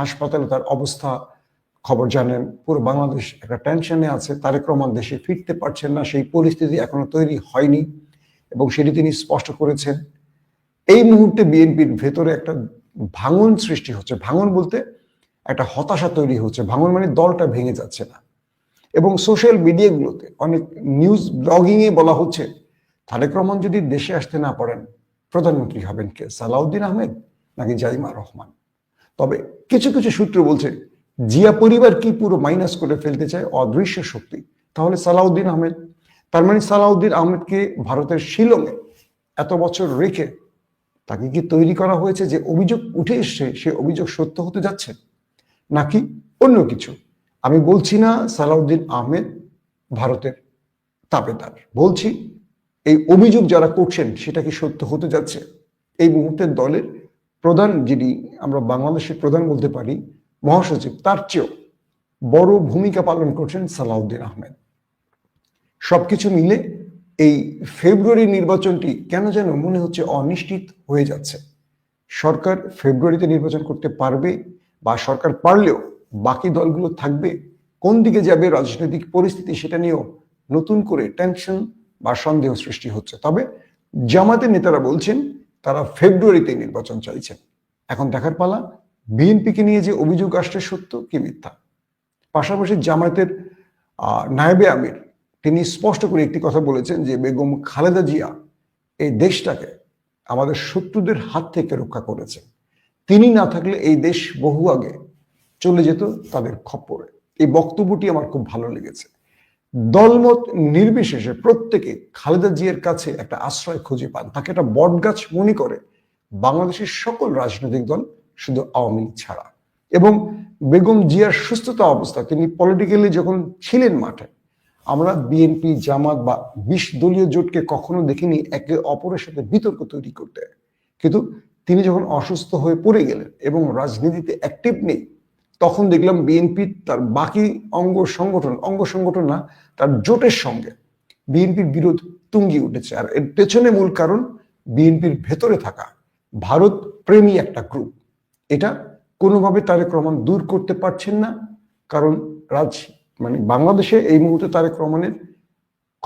হাসপাতালে তার অবস্থা খবর জানেন, পুরো বাংলাদেশ একটা টেনশনে আছে, তারেক রহমান দেশে ফিরতে পারছেন না, সেই পরিস্থিতি এখনো তৈরি হয়নি এবং সেটি তিনি স্পষ্ট করেছেন। এই মুহূর্তে বিএনপির ভেতরে একটা ভাঙন সৃষ্টি হচ্ছে। ভাঙন বলতে একটা হতাশা তৈরি হচ্ছে। ভাঙন মানে দলটা ভেঙে যাচ্ছে না। এবং সোশ্যাল মিডিয়াগুলোতে অনেক নিউজ ব্লগিং এ বলা হচ্ছে তারেক রহমান যদি দেশে আসতে না পারেন প্রধানমন্ত্রী হবেন কে, সালাউদ্দিন আহমেদ নাকি জাইমা রহমান? তবে কিছু কিছু সূত্র বলছে জিয়া পরিবার কি পুরো মাইনাস করে ফেলতে চায় অদৃশ্য শক্তি, তাহলে সালাউদ্দিন আহমেদ। তার মানে সালাউদ্দিন আহমেদকে ভারতের শিলংয়ে এত বছর রেখে তাকে কি তৈরি করা হয়েছে যে অভিযোগ উঠে এসছে সে অভিযোগ সত্য হতে যাচ্ছে, নাকি অন্য কিছু? আমি বলছি না সালাউদ্দিন আহমেদ ভারতের তাবেদার, বলছি এই অভিযোগ যারা করছেন সেটা কি সত্য হতে যাচ্ছে? এই মুহূর্তের দলের প্রধান, যিনি আমরা বাংলাদেশের প্রধান বলতে পারি, মহাসচিব, তার চেয়েও বড় ভূমিকা পালন করছেন সালাউদ্দিন আহমেদ। সবকিছু মিলে এই ফেব্রুয়ারি নির্বাচনটি কেন যেন মনে হচ্ছে অনিশ্চিত হয়ে যাচ্ছে। সরকার ফেব্রুয়ারিতে নির্বাচন করতে পারবে, বা সরকার পারলেও বাকি দলগুলো থাকবে, কোন দিকে যাবে রাজনৈতিক পরিস্থিতি, সেটা নিয়েও নতুন করে টেনশন বা সন্দেহ সৃষ্টি হচ্ছে। তবে জামাতের নেতারা বলছেন তারা ফেব্রুয়ারিতে নির্বাচন চাইছেন। এখন দেখার পালা বিএনপিকে নিয়ে যে অভিযোগ আসছে সত্য কি মিথ্যা। পাশাপাশি জামায়াতের নায়েবে আমির তিনি স্পষ্ট করে একটি কথা বলেছেন যে বেগম খালেদা জিয়া এই দেশটাকে আমাদের শত্রুদের হাত থেকে রক্ষা করেছেন, তিনি না থাকলে এই দেশ বহু আগে চলে যেত তাদের খপ্পরে। এই বক্তব্যটি আমার খুব ভালো লেগেছে। দলমত নির্বিশেষে প্রত্যেকে খালেদা জিয়ার কাছে একটা আশ্রয় খুঁজে পান, তাকে একটা বটগাছ মনে করে বাংলাদেশের সকল রাজনৈতিক দল, শুধু আওয়ামী লীগ ছাড়া। এবং বেগম জিয়ার সুস্থতা অবস্থা, তিনি পলিটিক্যালি যখন ছিলেন মাঠে, আমরা বিএনপি জামাত বা 20 দলীয় জোটকে কখনো দেখিনি একে অপরের সাথে বিতর্ক তৈরি করতে, কিন্তু তিনি যখন অসুস্থ হয়ে পড়ে গেলেন এবং রাজনীতিতে অ্যাক্টিভ নেই, তখন দেখলাম বিএনপি তার বাকি অঙ্গ সংগঠন না, তার জোটের সঙ্গে বিএনপির বিরোধ তুঙ্গি উঠেছে। আর এর পেছনে মূল কারণ বিএনপির ভেতরে থাকা ভারত প্রেমী একটা গ্রুপ। এটা কোনোভাবে তারেক রহমান দূর করতে পারছেন না, কারণ বাংলাদেশে এই মুহূর্তে তারেক রহমানের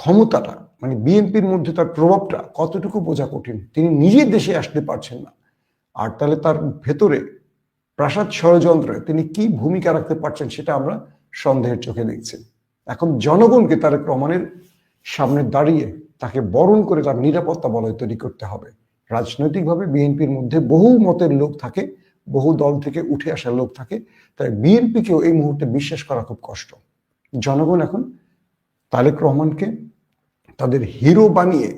ক্ষমতাটা মানে বিএনপির মধ্যে তার প্রভাবটা কতটুকু বোঝা কঠিন। তিনি নিজের দেশে আসতে পারছেন না, আর তাহলে তার ভেতরে প্রাসাদ ষড়যন্ত্রে তিনি কি ভূমিকা রাখতে পারছেন সেটা আমরা সন্দেহের চোখে দেখছি। এখন জনগণকে তারেক রহমানের সামনে দাঁড়িয়ে তাকে বরণ করে তার নিরাপত্তা বলয় তৈরি করতে হবে। রাজনৈতিকভাবে বিএনপির মধ্যে বহু মতের লোক থাকে, বহু দল থেকে উঠে আসা লোক থাকে, তাই বিএনপিকেও এই মুহূর্তে বিশ্বাস করা খুব কষ্ট। জনগণ এখন তারেক রহমানকে তাদের হিরো বানিয়ে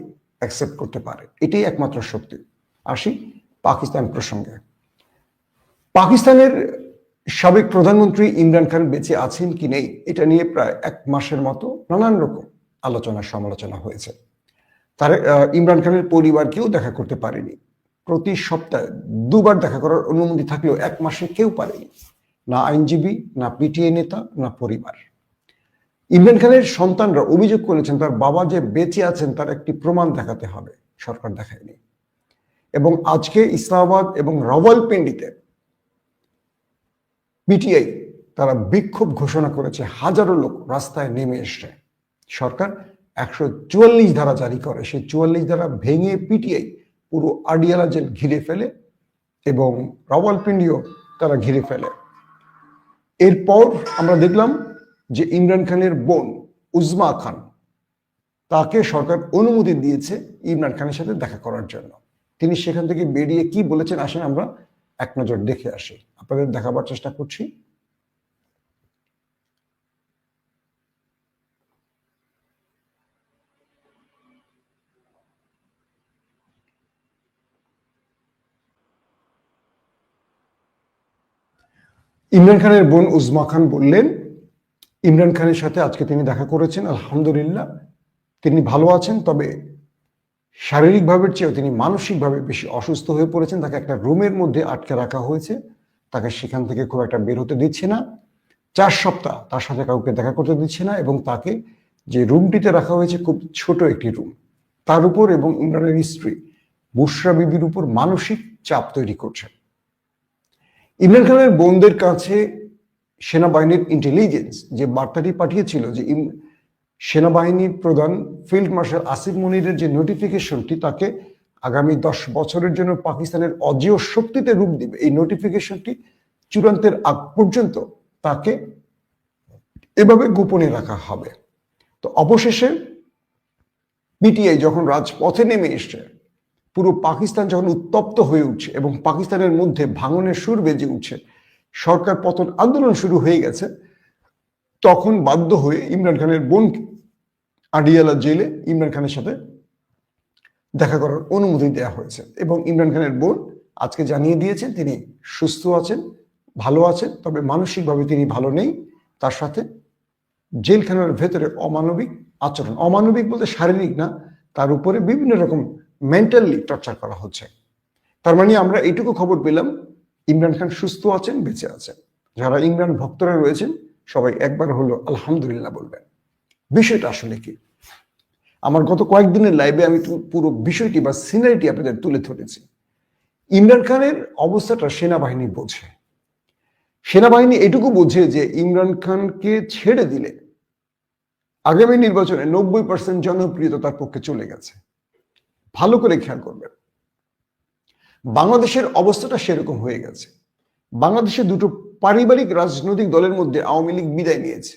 অ্যাকসেপ্ট করতে পারে, এটাই একমাত্র শক্তি। আসি পাকিস্তান প্রসঙ্গে। পাকিস্তানের সাবেক প্রধানমন্ত্রী ইমরান খান বেঁচে আছেন কি নেই এটা নিয়ে প্রায় 1 মাসের মতো নানান রকম আলোচনা সমালোচনা হয়েছে। তার ইমরান খানের পরিবার কেউ দেখা করতে পারেনি। প্রতি সপ্তাহে 2 বার দেখা করার অনুমতি থাকলেও 1 মাসে কেউ পারেনি, না আইনজীবী, না পিটিআই নেতা, না পরিবার। ইমরান খানের সন্তানরা অভিযোগ করেছেন তার বাবা যে বেঁচে আছেন তার একটি প্রমাণ দেখাতে হবে, সরকার দেখায়নি। এবং আজকে ইসলামাবাদ এবং রাওয়ালপিন্ডিতে পিটিআই তারা বিক্ষোভ ঘোষণা করেছে, হাজারো লোক রাস্তায় নেমে এসছে। সরকার 144 ধারা জারি করে, সেই 44 ধারা ভেঙে পিটিআই পুরো আডিয়ালা জেল ঘিরে ফেলে এবং রাওয়ালপিন্ডিও তারা ঘিরে ফেলে। এরপর আমরা দেখলাম যে ইমরান খানের বোন উজমা খান, তাকে সরকার অনুমতি দিয়েছে ইমরান খানের সাথে দেখা করার জন্য। তিনি সেখান থেকে বেরিয়ে কি বলেছেন আসেন আমরা এক নজর দেখে আসি, আপনাদের দেখাবার চেষ্টা করছি। ইমরান খানের বোন উজমা খান বললেন ইমরান খানের সাথে আজকে তিনি দেখা করেছেন, আলহামদুলিল্লাহ তিনি ভালো আছেন, তবে শারীরিকভাবে চেয়েও তিনি মানসিকভাবে বেশি অসুস্থ হয়ে পড়েছেন। তাকে একটা রুমের মধ্যে আটকে রাখা হয়েছে, তাকে সেখান থেকে খুব একটা বের হতে দিচ্ছে না। 4 সপ্তাহ তার সাথে কাউকে দেখা করতে দিচ্ছে না এবং তাকে যে রুমটিতে রাখা হয়েছে খুব ছোট একটি রুম, তার উপর এবং ইমরানের স্ত্রী বুশরা বিবির উপর মানসিক চাপ তৈরি করছে। ইমরান খানের বোনদের কাছে সেনাবাহিনীর ইন্টেলিজেন্স যে বার্তাটি পাঠিয়েছিল যে সেনাবাহিনীর প্রধান ফিল্ড মার্শাল আসিফ মনিরের যে নোটিফিকেশনটি তাকে আগামী 10 বছরের জন্য পাকিস্তানের অজেয় শক্তিতে রূপ দিবে, এই নোটিফিকেশনটি চূড়ান্তের আগ পর্যন্ত তাকে এভাবে গোপনে রাখা হবে। তো অবশেষে পিটিআই যখন রাজপথে নেমে এসছে, পুরো পাকিস্তান যখন উত্তপ্ত হয়ে উঠছে এবং পাকিস্তানের মধ্যে ভাঙনের সুর বেজে উঠছে, সরকার পতন আন্দোলন শুরু হয়ে গেছে, তখন বাধ্য হয়ে ইমরান খানের বোন আডিয়ালা জেলে ইমরান খানের সাথে দেখা করার অনুমতি দেওয়া হয়েছে এবং ইমরান খানের বোন আজকে জানিয়ে দিয়েছেন তিনি সুস্থ আছেন, ভালো আছেন, তবে মানসিকভাবে তিনি ভালো নেই। তার সাথে জেলখানার ভেতরে অমানবিক আচরণ, অমানবিক বলতে শারীরিক না, তার উপরে বিভিন্ন রকম মেন্টালি টর্চার করা হচ্ছে। তার মানে আমরা এইটুকু খবর পেলাম ইমরান খান সুস্থ আছেন, বেঁচে আছেন। যারা ইমরান ভক্তরা রয়েছেন সবাই একবার হলো আলহামদুলিল্লাহ বলবেন। বিষয়টা আসলে কি, আমার গত কয়েকদিনের লাইভে আমি পুরো বিষয়টি বা সিনারিটি আপনাদের তুলে ধরেছি। ইমরান খানের অবস্থাটা সেনাবাহিনী বোঝে, সেনাবাহিনী এটুকু বোঝে যে ইমরান খানকে ছেড়ে দিলে আগামী নির্বাচনে 90% জনপ্রিয়তা তার পক্ষে চলে গেছে। ভালো করে খেয়াল করবেন, বাংলাদেশের অবস্থাটা সেরকম হয়ে গেছে। বাংলাদেশে দুটো পারিবারিক রাজনৈতিক দলের মধ্যে আওয়ামী লীগ বিদায় নিয়েছে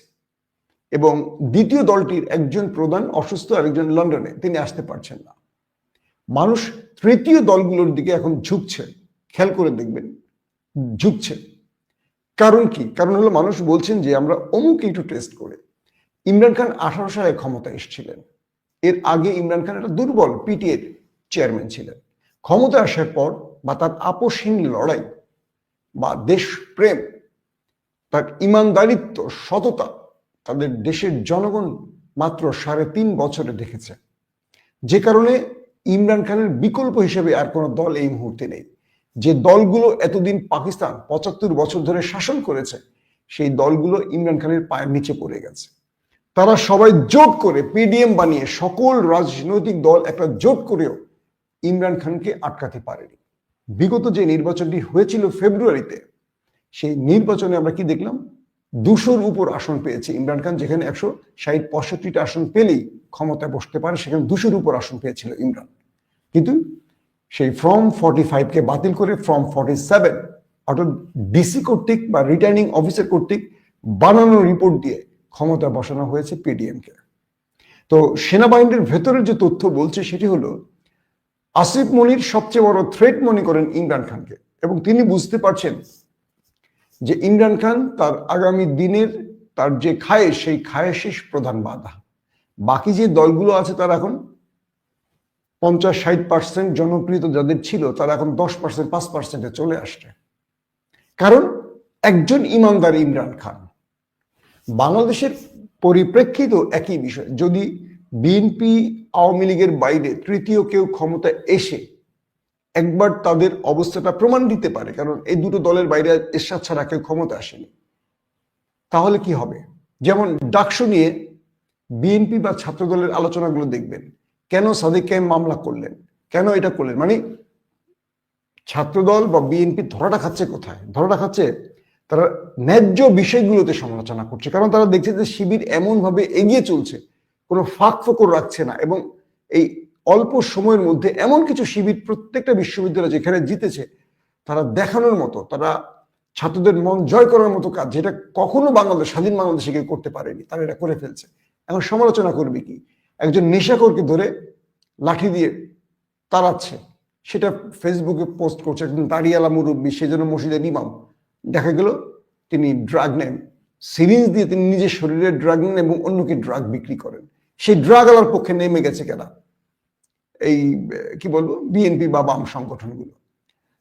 এবং দ্বিতীয় দলটির একজন প্রধান অসুস্থ, আরেকজন লন্ডনে, তিনি আসতে পারছেন না। মানুষ তৃতীয় দলগুলোর দিকে এখন ঝুঁকছে, খেয়াল করে দেখবেন ঝুঁকছে। কারণ কি? কারণ হলো মানুষ বলছেন যে আমরা অমুক একটু টেস্ট করে। ইমরান খান 18 সালে ক্ষমতা এসেছিলেন, এর আগে ইমরান খান একটা দুর্বল পিটিআই চেয়ারম্যান ছিলেন। ক্ষমতা আসার পর বা তার আপোষহীন লড়াই বা দেশপ্রেম, তার ইমানদারিত্ব, সততা তাদের দেশের জনগণ মাত্র 3.5 বছরে দেখেছে, যে কারণে ইমরান খানের বিকল্প হিসেবে আর কোনো দল এই মুহূর্তে নেই। যে দলগুলো এতদিন পাকিস্তান 75 বছর ধরে শাসন করেছে সেই দলগুলো ইমরান খানের পায়ের নিচে পড়ে গেছে। তারা সবাই জোট করে পিডিএম বানিয়ে, সকল রাজনৈতিক দল একটা জোট করেও ইমরান খানকে আটকাতে পারেনি। বিগত যে নির্বাচনটি হয়েছিল ফেব্রুয়ারিতে, সেই নির্বাচনে আমরা কি দেখলাম? 200-র উপর আসন পেয়েছে ইমরান খান, যেখানে 160-65টা আসন পেলেই ক্ষমতায় বসতে পারে, সেখানে 200-র উপর আসন পেয়েছিল ইমরান। কিন্তু সেই ফর্ম 45-কে বাতিল করে ফর্ম 47 অর্থাৎ ডিসি কর্তৃক বা রিটার্নিং অফিসার কর্তৃক বানানো রিপোর্ট দিয়ে ক্ষমতায় বসানো হয়েছে পিডিএমকে। তো সেনাবাহিনীর ভেতরের যে তথ্য বলছে সেটি হলো, আসিফ মনির সবচেয়ে বড় থ্রেট মনে করেন ইমরান খানকে, এবং তিনি বুঝতে পারছেন যে ইমরান খান তার আগামী দিনের তার যে খায়েশ, সেই খায়েশের প্রধান বাধা। বাকি যে দলগুলো আছে তারা এখন 50-60% জনপ্রিয়তা যাদের ছিল তারা এখন 10%, 5%-এ চলে আসছে। কারণ একজন ইমানদার ইমরান খান। বাংলাদেশের পরিপ্রেক্ষিত একই বিষয়, যদি বিএনপি আওয়ামী লীগের বাইরে তৃতীয় কেউ ক্ষমতা এসে একবার তাদের অবস্থাটা প্রমাণ দিতে পারে, কারণ এই দুটো দলের বাইরে এরশাদ ছাড়া কেউ ক্ষমতা আসেনি, তাহলে কি হবে? যেমন ডাকসু নিয়ে বিএনপি বা ছাত্র দলের আলোচনাগুলো দেখবেন, কেন সাদিক কায়েম মামলা করলেন, কেন এটা করলেন, মানে ছাত্রদল বা বিএনপি ধরাটা খাচ্ছে কোথায়? ধরাটা খাচ্ছে তারা ন্যায্য বিষয়গুলোতে সমালোচনা করছে, কারণ তারা দেখছে যে শিবির এমন ভাবে এগিয়ে চলছে, কোনো ফাঁক ফোকর রাখছে না, এবং এই অল্প সময়ের মধ্যে এমন কিছু শিবির প্রত্যেকটা বিশ্ববিদ্যালয় যেখানে জিতেছে, তারা দেখানোর মতো, তারা ছাত্রদের মন জয় করার মতো কাজ, যেটা কখনো বাংলাদেশ, স্বাধীন বাংলাদেশে কেউ করতে পারেনি, তারা এটা করে ফেলছে। এখন সমালোচনা করবে কি? একজন নেশাখোরকে ধরে লাঠি দিয়ে তাড়াচ্ছে, সেটা ফেসবুকে পোস্ট করছে একজন দাড়িয়ালা মুরব্বী, সেজন্য মসজিদের ইমাম, দেখা গেল তিনি ড্রাগ নেন, সিরিঞ্জ দিয়ে তিনি নিজের শরীরে ড্রাগ নেন এবং অন্যকে ড্রাগ বিক্রি করেন। সেই ড্রাগ আলার পক্ষে নেমে গেছে কেনা এই কি বলবো বিএনপি বা বাম সংগঠনগুলো।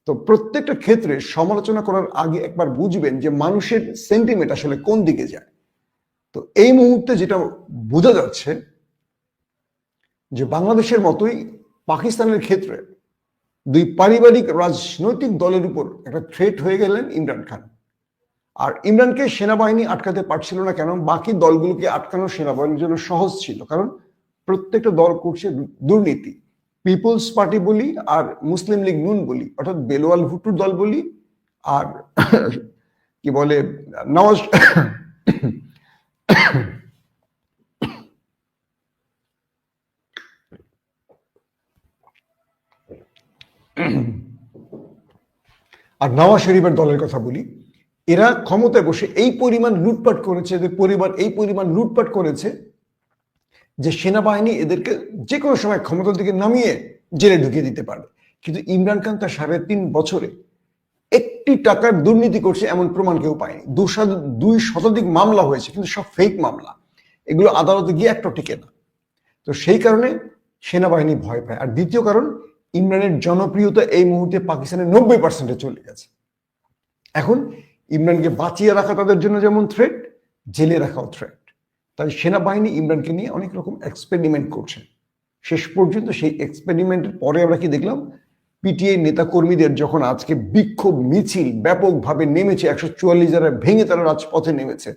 তো প্রত্যেকটা ক্ষেত্রে সমালোচনা করার আগে একবার বুঝবেন যে মানুষের সেন্টিমেন্ট আসলে কোন দিকে যায়। তো এই মুহূর্তে যেটা বোঝা যাচ্ছে যে বাংলাদেশের মতোই পাকিস্তানের ক্ষেত্রে দুই পারিবারিক রাজনৈতিক দলের উপর একটা থ্রেট হয়ে গেলেন ইমরান খান। আর ইমরানকে সেনাবাহিনী আটকাতে পারছিল না, কেন? বাকি দলগুলোকে আটকানো সেনাবাহিনীর জন্য সহজ ছিল, কারণ প্রত্যেকটা দল করছে দুর্নীতি। পিপলস পার্টি বলি আর মুসলিম লীগ নুন বলি, অর্থাৎ বেলোয়াল ভুট্টোর দল বলি আর কি বলে নওয়াজ আর নওয়াজ শরীফের দলের কথা বলি, এরা ক্ষমতায় বসে এই পরিমাণ লুটপাট করেছে, এদের পরিবার এই পরিমাণ লুটপাট করেছে যে সেনাবাহিনী এদেরকে যে কোনো সময় ক্ষমতার দিকে নামিয়ে জেলে ঢুকিয়ে দিতে পারে। কিন্তু ইমরান খান তার 3.5 বছরে একটি টাকার দুর্নীতি করছে এমন প্রমাণ কেউ পায়নি। 200 মামলা হয়েছে, কিন্তু সব ফেক মামলা, এগুলো আদালতে গিয়ে একটা টিকে না। তো সেই কারণে সেনাবাহিনী ভয় পায়। আর দ্বিতীয় কারণ, ইমরানের জনপ্রিয়তা এই মুহূর্তে পাকিস্তানের 90%-এ চলে গেছে। এখন ইমরানকে বাঁচিয়ে রাখা তাদের জন্য যেমন থ্রেট, জেলে রাখাও থ্রেট। তাই সেনাবাহিনী ইমরানকে নিয়ে অনেক রকম এক্সপেরিমেন্ট করছে। শেষ পর্যন্ত সেই এক্সপেরিমেন্টের পরে আমরা কি দেখলাম? পিটিআই নেতাকর্মীদের যখন আজকে বিক্ষোভ মিছিল ব্যাপকভাবে নেমেছে, 144 যারা ভেঙে তারা রাজপথে নেমেছে,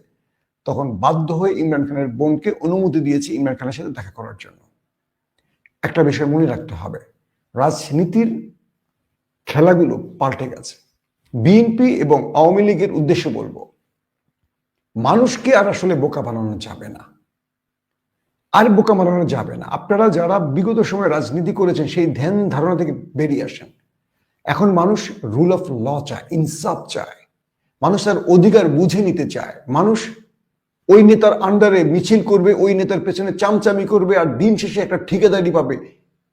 তখন বাধ্য হয়ে ইমরান খানের বোনকে অনুমতি দিয়েছে ইমরান খানের সাথে দেখা করার জন্য। একটা বিষয় মনে রাখতে হবে, রাজনীতির খেলাগুলো পাল্টে গেছে। বিএনপি এবং আওয়ামী লীগের উদ্দেশ্যে বলবো, মানুষকে আর আসলে বোকা বানানো যাবে না, আর বোকা বানানো যাবে না। আপনারা যারা বিগত সময়ে রাজনীতি করেছেন সেই ধ্যান ধারণা থেকে বেরিয়ে আসেন। এখন মানুষ রুল অফ ল চায়, ইনসাফ চায়, মানুষ তার অধিকার বুঝে নিতে চায়। মানুষ ওই নেতার আন্ডারে মিছিল করবে, ওই নেতার পেছনে চামচামি করবে, আর দিন শেষে একটা ঠিকাদারি পাবে,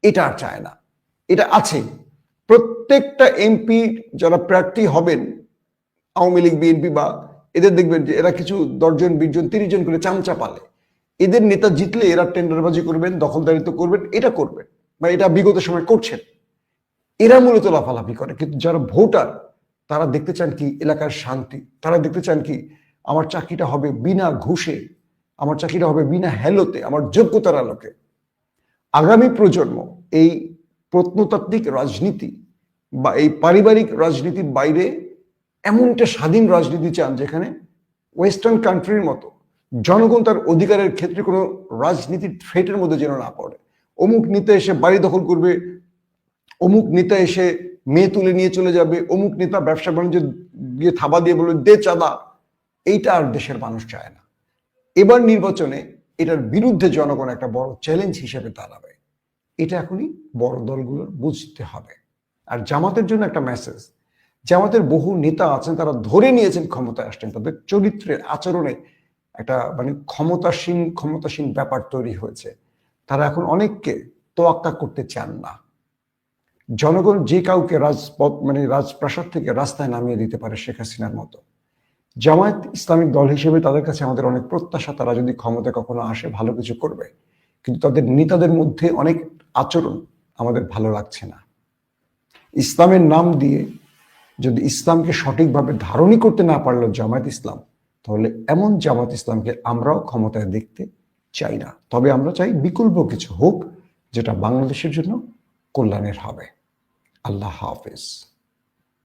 এটা আর চায় না। এটা আছে প্রত্যেকটা এমপি যারা প্রার্থী হবেন আওয়ামী লীগ বিএনপি বা এদের, দেখবেন যে এরা কিছু 10 জন 20 জন 30 জন করে চামচা পালে। এদের নেতা জিতলে এরা টেন্ডারবাজি করবেন, দখলদারিত্ব করবেন, এটা করবেন বা এটা বিগত সময় করছেন। এরা মূলত লাফালাফি করে, কিন্তু যারা ভোটার তারা দেখতে চান কি এলাকার শান্তি, তারা দেখতে চান কি আমার চাকরিটা হবে বিনা ঘুষে, আমার চাকরিটা হবে বিনা হেলোতে, আমার যোগ্যতার আলোকে। আগামী প্রজন্ম এই প্রত্নতাত্ত্বিক রাজনীতি বা এই পারিবারিক রাজনীতির বাইরে এমন একটা স্বাধীন রাজনীতি চান যেখানে ওয়েস্টার্ন কান্ট্রির মতো জনগণ তার অধিকারের ক্ষেত্রে কোনো রাজনীতির থ্রেটের মধ্যে যেন না পড়ে। অমুক নেতা এসে বাড়ি দখল করবে, অমুক নেতা এসে মেয়ে তুলে নিয়ে চলে যাবে, অমুক নেতা ব্যবসা বাণিজ্য দিয়ে থাবা দিয়ে বলবে দে চাঁদা, এইটা আর দেশের মানুষ চায় না। এবার নির্বাচনে এটার বিরুদ্ধে জনগণ একটা বড় চ্যালেঞ্জ হিসেবে দাঁড়াবে। এটা এখনই বড় দলগুলোর বুঝতে হবে। আর জামাতের জন্য একটা মেসেজ, জামাতের বহু নেতা আছেন, তারা ধরে নিয়েছেন ক্ষমতায় আসছেন, তাদের চরিত্রের আচরণে একটা মানে ক্ষমতাসীন ব্যাপার তৈরি হয়েছে। তারা এখন অনেককে তোয়াক্কা করতে চান না। জনগণ যে কাউকে রাজপথ মানে রাজপ্রাসাদ থেকে রাস্তায় নামিয়ে দিতে পারে, শেখ হাসিনার মতো। জামায়াত ইসলামিক দল হিসেবে তাদের কাছে আমাদের অনেক প্রত্যাশা, তারা যদি ক্ষমতায় কখনো আসে ভালো কিছু করবে। কিন্তু তাদের নেতাদের মধ্যে অনেক আচরণ আমাদের ভালো লাগছে না। ইসলামের নাম দিয়ে যদি ইসলামকে সঠিকভাবে ধারণই করতে না পারলো জামায়াত ইসলাম, তাহলে এমন জামায়াত ইসলামকে আমরাও ক্ষমতায় দেখতে চাই না। তবে আমরা চাই বিকল্প কিছু হোক, যেটা বাংলাদেশের জন্য কল্যাণের হবে। আল্লাহ হাফেজ।